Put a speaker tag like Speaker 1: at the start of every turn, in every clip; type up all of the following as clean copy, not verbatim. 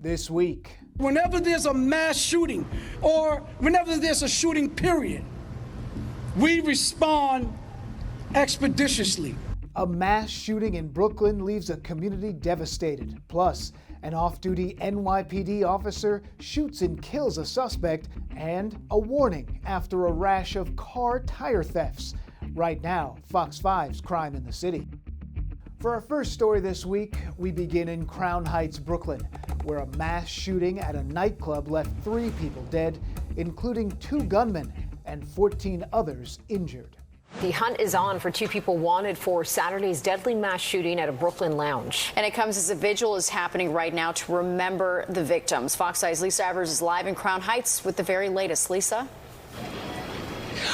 Speaker 1: This week.
Speaker 2: Whenever there's a mass shooting or whenever there's a shooting period, we respond expeditiously.
Speaker 1: A mass shooting in Brooklyn leaves a community devastated. Plus, an off-duty NYPD officer shoots and kills a suspect, and a warning after a rash of car tire thefts. Right now, Fox 5's Crime in the City. For our first story this week, we begin in Crown Heights, Brooklyn, where a mass shooting at a nightclub left 3 people dead, including 2 gunmen and 14 others injured.
Speaker 3: The hunt is on for 2 people wanted for Saturday's deadly mass shooting at a Brooklyn lounge.
Speaker 4: And it comes as a vigil is happening right now to remember the victims. Fox 5's Lisa Evers is live in Crown Heights with the very latest. Lisa?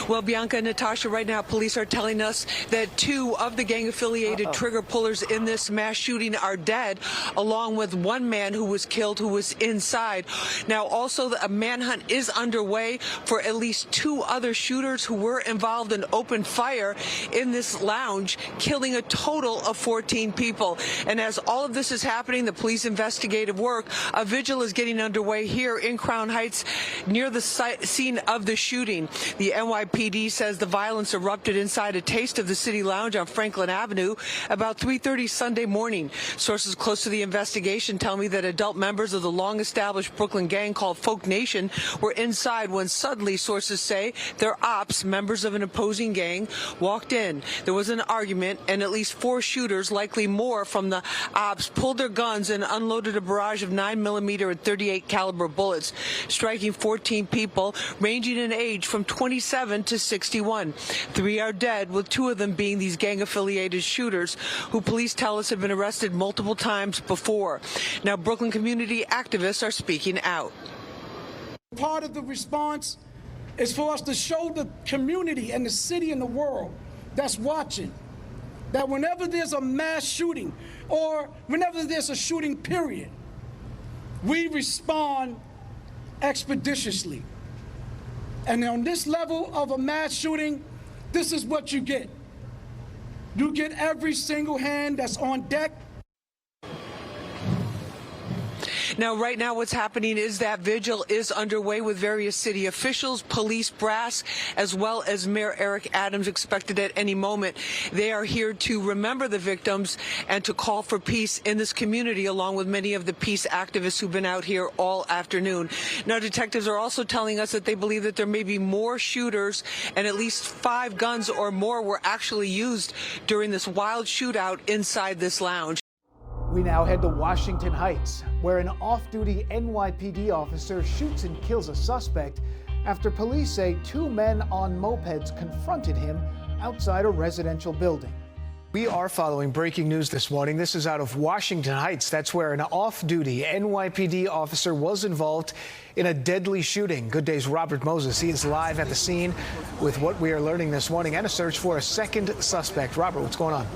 Speaker 5: Well, Bianca and Natasha, right now police are telling us that 2 of the gang-affiliated trigger pullers in this mass shooting are dead, along with 1 man who was killed who was inside. Now, also, a manhunt is underway for at least 2 other shooters who were involved in open fire in this lounge, killing a total of 14 people. And as all of this is happening, the police investigative work, a vigil is getting underway here in Crown Heights near the scene of the shooting. The NYPD says the violence erupted inside a Taste of the City lounge on Franklin Avenue about 3:30 Sunday morning. Sources close to the investigation tell me that adult members of the long-established Brooklyn gang called Folk Nation were inside when suddenly, sources say, their ops, members of an opposing gang, walked in. There was an argument, and at least 4 shooters, likely more from the ops, pulled their guns and unloaded a barrage of 9mm and .38 caliber bullets, striking 14 people, ranging in age from 27 to 61. 3 are dead, with 2 of them being these gang-affiliated shooters, who police tell us have been arrested multiple times before. Now, Brooklyn community activists are speaking out.
Speaker 2: Part of the response is for us to show the community and the city and the world that's watching that whenever there's a mass shooting or whenever there's a shooting period, we respond expeditiously. And on this level of a mass shooting, this is what you get. You get every single hand that's on deck.
Speaker 5: Now, right now, what's happening is that vigil is underway with various city officials, police brass, as well as Mayor Eric Adams expected at any moment. They are here to remember the victims and to call for peace in this community, along with many of the peace activists who've been out here all afternoon. Now, detectives are also telling us that they believe that there may be more shooters, and at least 5 guns or more were actually used during this wild shootout inside this lounge.
Speaker 1: We now head to Washington Heights, where an off-duty NYPD officer shoots and kills a suspect after police say 2 men on mopeds confronted him outside a residential building. We are following breaking news this morning. This is out of Washington Heights. That's where an off-duty NYPD officer was involved in a deadly shooting. Good Day's Robert Moses. He is live at the scene with what we are learning this morning and a search for a second suspect. Robert, what's going on?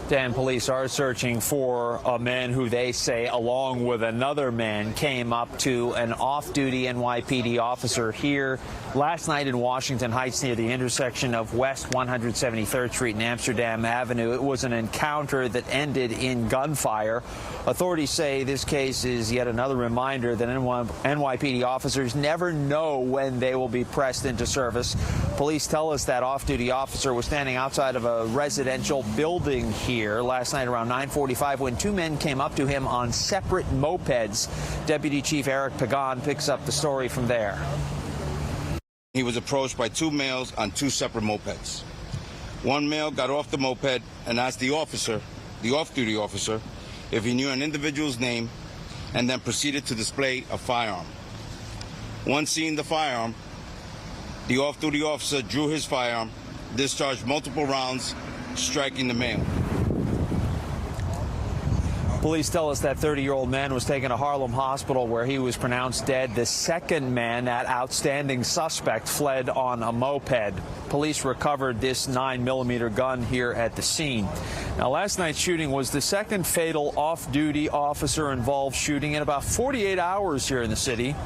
Speaker 6: Dan, police are searching for a man who they say, along with another man, came up to an off-duty NYPD officer here last night in Washington Heights near the intersection of West 173rd Street and Amsterdam Avenue. It was an encounter that ended in gunfire. Authorities say this case is yet another reminder that NYPD officers never know when they will be pressed into service. Police tell us that off-duty officer was standing outside of a residential building here last night around 9:45 when 2 men came up to him on separate mopeds. Deputy Chief Eric Pagan picks up the story from there.
Speaker 7: He was approached by 2 males on 2 separate mopeds. One male got off the moped and asked the officer, the off-duty officer, if he knew an individual's name, and then proceeded to display a firearm. Once seeing the firearm, the off-duty officer drew his firearm, discharged multiple rounds, striking the male.
Speaker 6: Police tell us that 30-year-old man was taken to Harlem Hospital where he was pronounced dead. The second man, that outstanding suspect, fled on a moped. Police recovered this 9mm gun here at the scene. Now, last night's shooting was the second fatal off-duty officer-involved shooting in about 48 hours here in the city.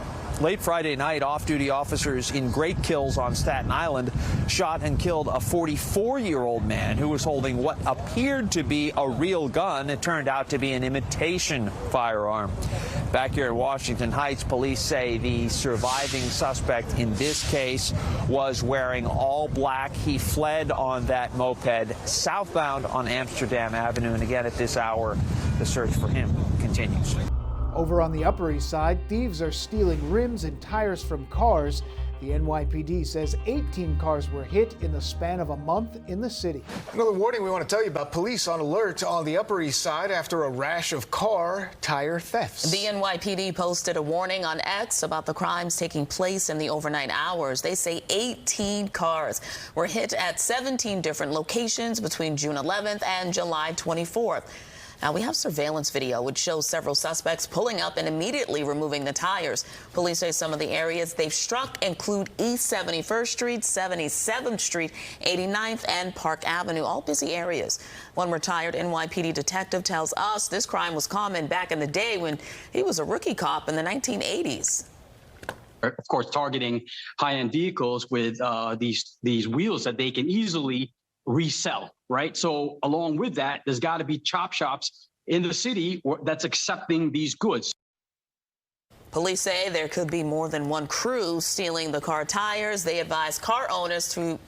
Speaker 6: Late Friday night, off-duty officers in Great Kills on Staten Island shot and killed a 44-year-old man who was holding what appeared to be a real gun. It turned out to be an imitation firearm. Back here in Washington Heights, police say the surviving suspect in this case was wearing all black. He fled on that moped southbound on Amsterdam Avenue. And again, at this hour, the search for him continues.
Speaker 1: Over on the Upper East Side, thieves are stealing rims and tires from cars. The NYPD says 18 cars were hit in the span of a month in the city.
Speaker 8: Another warning we want to tell you about: police on alert on the Upper East Side after a rash of car tire thefts.
Speaker 9: The NYPD posted a warning on X about the crimes taking place in the overnight hours. They say 18 cars were hit at 17 different locations between June 11th and July 24th. Now, we have surveillance video which shows several suspects pulling up and immediately removing the tires. Police say some of the areas they've struck include East 71st Street, 77th Street, 89th, and Park Avenue, all busy areas. One retired NYPD detective tells us this crime was common back in the day when he was a rookie cop in the 1980s.
Speaker 10: Of course, targeting high-end vehicles with these wheels that they can easily resell, right? So along with that, there's got to be chop shops in the city that's accepting these goods.
Speaker 9: Police say there could be more than one crew stealing the car tires. They advise car owners to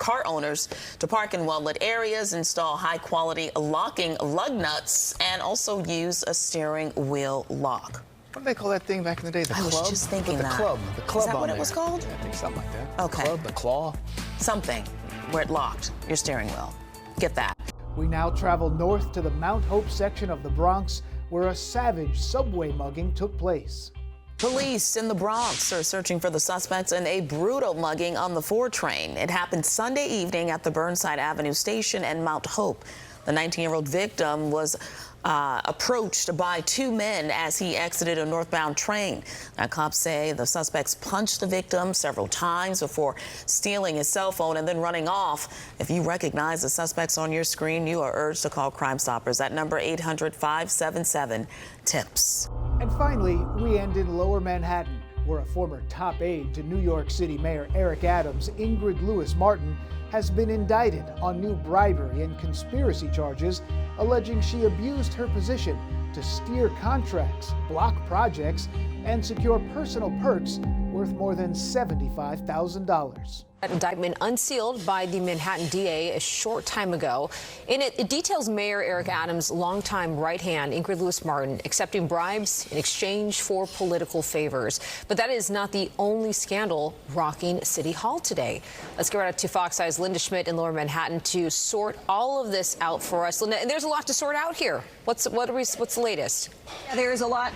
Speaker 9: park in well-lit areas, install high-quality locking lug nuts, and also use a steering wheel lock.
Speaker 8: What did they call that thing back in the day? The club?
Speaker 9: I was just thinking that.
Speaker 8: The club.
Speaker 9: Is that what it was called?
Speaker 8: Yeah, I think something like that.
Speaker 9: Okay.
Speaker 8: The club, the claw.
Speaker 9: Something where it locked your steering wheel. Get that.
Speaker 1: We now travel north to the Mount Hope section of the Bronx, where a savage subway mugging took place.
Speaker 9: Police in the Bronx are searching for the suspects in a brutal mugging on the 4 train. It happened Sunday evening at the Burnside Avenue station and Mount Hope. The 19-year-old victim was approached by 2 men as he exited a northbound train. Now, cops say the suspects punched the victim several times before stealing his cell phone and then running off. If you recognize the suspects on your screen, you are urged to call Crime Stoppers at number 800-577-TIPS.
Speaker 1: And finally, we end in Lower Manhattan, where a former top aide to New York City Mayor Eric Adams, Ingrid Lewis Martin, has been indicted on new bribery and conspiracy charges, alleging she abused her position to steer contracts, block projects, and secure personal perks worth more than $75,000.
Speaker 3: That indictment unsealed by the Manhattan DA a short time ago. In it, it details Mayor Eric Adams' longtime right hand, Ingrid Lewis Martin, accepting bribes in exchange for political favors. But that is not the only scandal rocking City Hall today. Let's get right up to Fox Eye's Linda Schmidt in Lower Manhattan to sort all of this out for us. Linda, and there's a lot to sort out here. What's the latest?
Speaker 11: Yeah, there's a lot.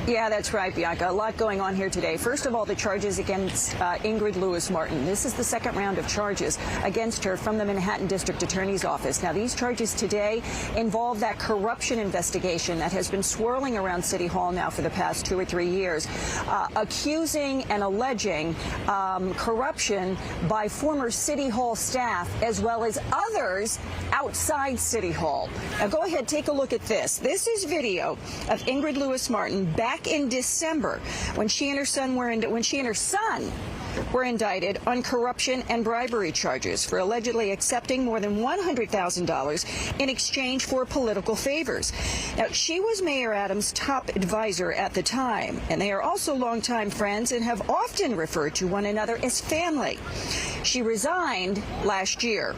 Speaker 11: Yeah, that's right, Bianca. A lot going on here today. First of all, the charges against Ingrid Lewis Martin. This is the second round of charges against her from the Manhattan District Attorney's Office. Now, these charges today involve that corruption investigation that has been swirling around City Hall now for the past 2 or 3 years, accusing and alleging corruption by former City Hall staff as well as others outside City Hall. Now, go ahead, take a look at this. This is video of Ingrid Lewis Martin back in December when she and her son were indicted on corruption and bribery charges for allegedly accepting more than $100,000 in exchange for political favors. Now, she was Mayor Adams' top advisor at the time, and they are also longtime friends and have often referred to one another as family. She resigned last year.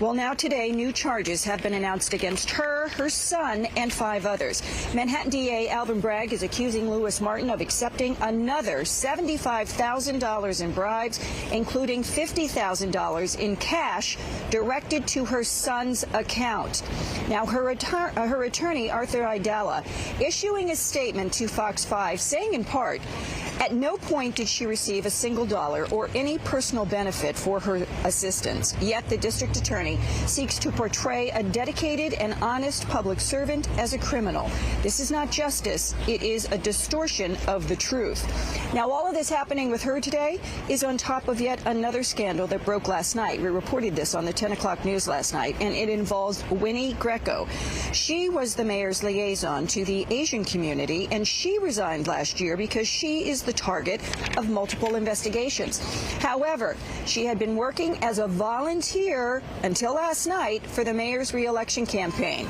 Speaker 11: Well, now today, new charges have been announced against her, her son, and 5 others. Manhattan DA Alvin Bragg is accusing Lewis Martin of accepting another $75,000 in bribes, including $50,000 in cash directed to her son's account. Now, her attorney, Arthur Aidala, issuing a statement to Fox 5 saying in part, at no point did she receive a single dollar or any personal benefit for her assistance. Yet the district attorney seeks to portray a dedicated and honest highest public servant as a criminal. This is not justice. It is a distortion of the truth. Now, all of this happening with her today is on top of yet another scandal that broke last night. We reported this on the 10 o'clock news last night, and it involves Winnie Greco. She was the mayor's liaison to the Asian community, and she resigned last year because she is the target of multiple investigations. However, she had been working as a volunteer until last night for the mayor's re-election campaign.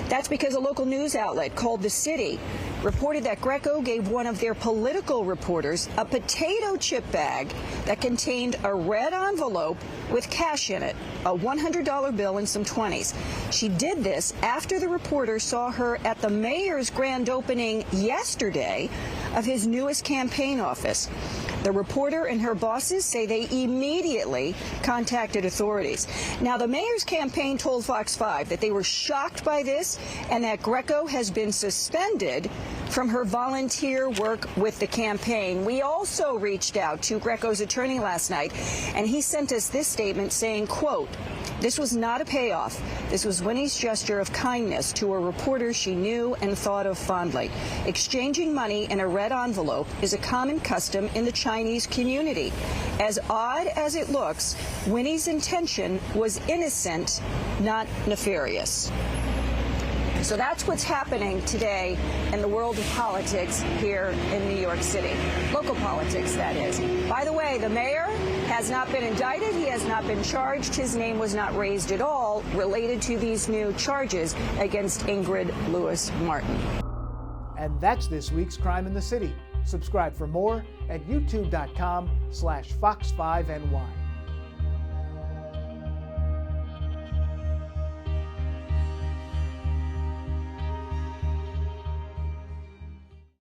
Speaker 11: That's because a local news outlet called The City reported that Greco gave one of their political reporters a potato chip bag that contained a red envelope with cash in it, a $100 bill and some 20s. She did this after the reporter saw her at the mayor's grand opening yesterday of his newest campaign office. The reporter and her bosses say they immediately contacted authorities. Now, the mayor's campaign told Fox 5 that they were shocked by this and that Greco has been suspended from her volunteer work with the campaign. We also reached out to Greco's attorney last night, and he sent us this statement saying, quote, "This was not a payoff. This was Winnie's gesture of kindness to a reporter she knew and thought of fondly. Exchanging money in a red envelope is a common custom in the Chinese community. As odd as it looks, Winnie's intention was innocent, not nefarious." So that's what's happening today in the world of politics here in New York City. Local politics, that is. By the way, the mayor has not been indicted. He has not been charged. His name was not raised at all related to these new charges against Ingrid Lewis Martin.
Speaker 1: And that's this week's Crime in the City. Subscribe for more at youtube.com/Fox5NY.